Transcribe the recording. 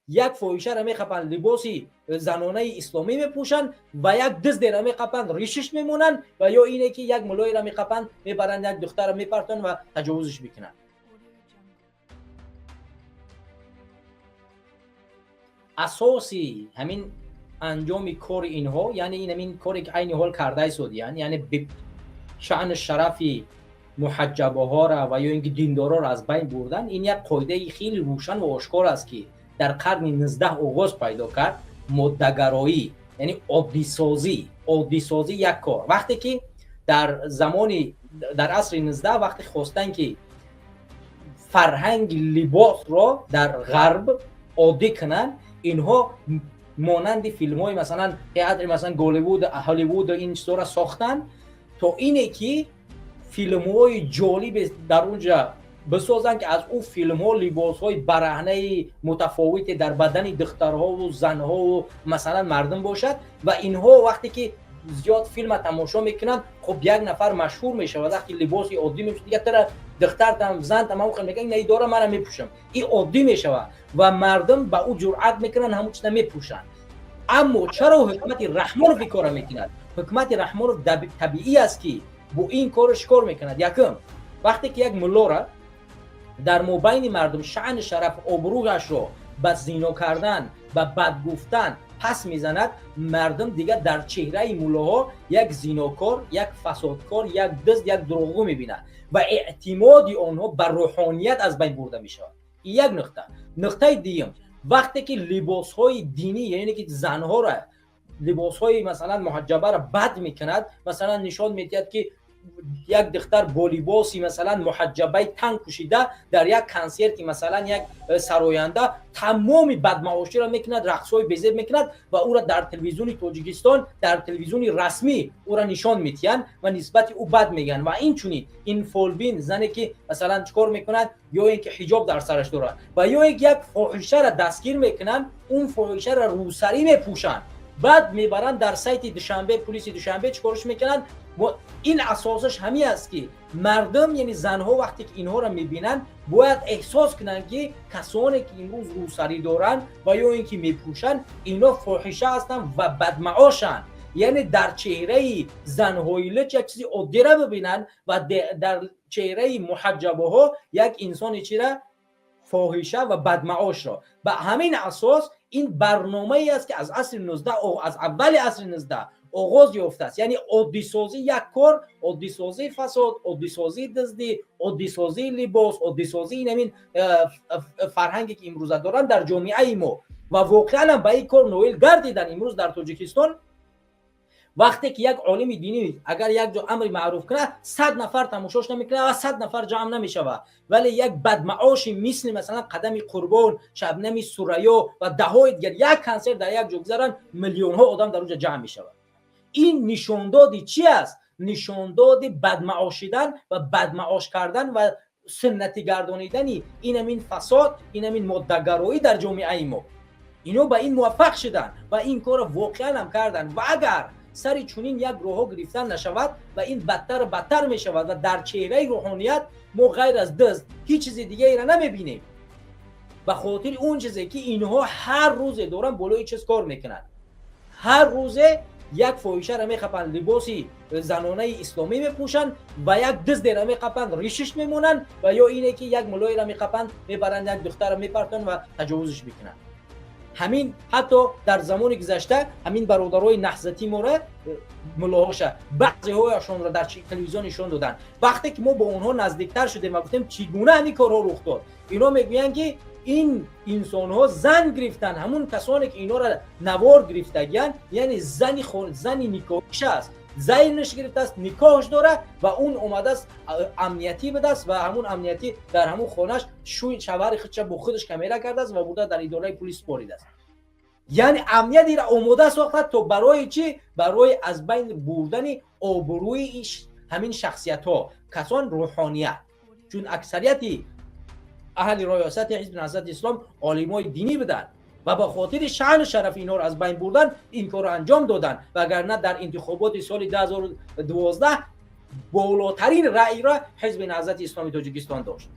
یک فاحشه را میخپن لباسی زنانه اسلامی میپوشن و یک دزد را میخپن ریشش میمونن و یا اینه که یک ملای را میخپن میبرن یک دختر را میپرتن و تجاوزش میکنن. اساسی همین انجام کار اینها یعنی این همین کاری که عین حال کرده سعودیان، یعنی به شأن شرفی محجبه ها را و یا اینکه دیندارا را از بین بردن، این یک قاعده خیلی روشن و آشکار است که در قرن 19 آغاز پیدا کرد. مده‌گرایی یعنی عادی سازی یک کار. وقتی که در عصر 19 وقتی خواستن که فرهنگ لباس را در غرب عادی کنن، اینها مانند فیلم های مثلا تئاتر مثلا گالیوود هالیوود این چیزا را ساختن تا اینه که فیلم های جالب در اونجا بسازن که از او فیلم ها لباس های برهنه متفاوتی در بدن دخترها و زنها و مثلا مردم باشد و اینها وقتی که زیاد فیلم تماشا میکنن خب یک نفر مشهور میشه و وقتی لباسی عادی میشه دیگه تر دختر تام زن تمام خود میگن نه داره منم میپوشم، این عادی میشه و مردم با او جرأت میکنن همون چیزا میپوشن. اما چرا حکومت رحمان فی کار میکند؟ حکومت رحمان طبیعی است که با این کارش کار میکند. یکم وقتی که یک ملا را در مابین مردم شأن شرف آبرویش را به زنا کردن و بد گفتن پس میزند، مردم دیگه در چهره ملاها یک زناکار، یک فسادکار، یک دزد، یک دروغگو میبینند و اعتماد آنها بر روحانیت از بین برده میشود. این یک نقطه. نقطه دیگه، وقتی که لباسهای دینی یعنی که زنها را لباسهای مثلا محجبه را بد میکند، مثلا نشان میدهد که یک دختر با لباسی مثلا محجبه تنگ پوشیده در یک کنسرتی مثلا یک سراینده تمام بدمعاشی را میکند، رقصهای بی‌ضد میکند و او را در تلویزیون تاجیکستان در تلویزیون رسمی او را نشان میدهند و نسبت او بد میگن. و این چونی این فولبین زنی که مثلا چیکار میکنند یا اینکه حجاب در سرش دارد و یا یک فاحشه را دستگیر میکنند، اون فاحشه را روسری میپوشند، بعد میبرن در سایت دوشنبه پلیس دوشنبه چیکارش میکنن. این اساسش همین است که مردم یعنی زنها وقتی که اینها را میبینن باید احساس کنن که کسانی که امروز روسری دارن و یا اینکه میپوشن اینا فاحشه هستن و بدمعاشن. یعنی در چهره زنهای لچ یک چیزی عادی را ببینن و در چهره محجبه ها یک انسان چی را فاحشه و بدمعاش را. به همین اساس این برنامه ای است که از عصر 19 او از اول عصر 19 آغاز یافته است. یعنی عادی سازی یک کار، عادی سازی فساد، عادی سازی دزدی، عادی سازی لباس، عادی سازی این فرهنگی که امروز دارن در جامعه ما و واقعا به این کار نویل گردیدن. امروز در تاجیکستان وقتی که یک عالم دینی اگر یک جا امر معروف کنه 100 نفر تماشاش نمیکنه و 100 نفر جمع نمیشوه، ولی یک بدمعاشی مثلا قدم قربان، شبنم سوریا و دههای دیگر یک کنسرت در یک جا بگذارن میلیون ها آدم در اونجا جمع میشوه. این نشاندادی چی است؟ نشاندادی بدمعاشیدن و بدمعاش کردن و سنتی گردانیدن این فساد، این مده‌گرایی در جامعه ما. اینو به این موفق شدن و این کار واقعا هم کردن و اگر سری چونین یک راه گرفتن نشود و این بدتر می شود و در چهره روحانیت ما غیر از دزد هیچ چیز دیگه ای را نمیبینیم. به خاطر اون چیزی که اینها هر روز دارن بالای چیز کار میکنن، هر روز یک فاحشه را میخپن لباسی زنانه اسلامی میپوشن و یک دزد را میخپن ریشش میمونن و یا اینه که یک ملای را میخپن میبرن یک دختر را میپرتن و تجاوزش میکنن. همین حتی در زمان گذشته همین برادرای نهضتی ما را ملاحظه بعضی هایشان را در تلویزیون نشون دادن. وقتی که ما با اونها نزدیکتر شدیم و گفتیم چگونه همین کارها رخ داد، اینا میگویند که این انسان ها زن گرفتن، همون کسانی که اینا را نوار گرفتگیان، یعنی زنی نکاحش است، زینش گرفته است، نکاحش داره و اون اومده است امنیتی بده است و همون امنیتی در همون خانهش شوهر خودش با خودش کامera کرده است و بوده در اداره پلیس سپرده است. یعنی امنیتی را آماده ساخته تا برای چی؟ برای از بین بردن آبروی همین شخصیت ها، کسان روحانیت. چون اکثریتی اهل ریاست حزب نهضت اسلام عالمای دینی بودن و با خاطر شأن شرف اینا رو از بین بردن این کار رو انجام دادن، وگرنه در انتخابات سال 2012 بالاترین رأی را حزب نهضت اسلامی تاجیکستان داشت.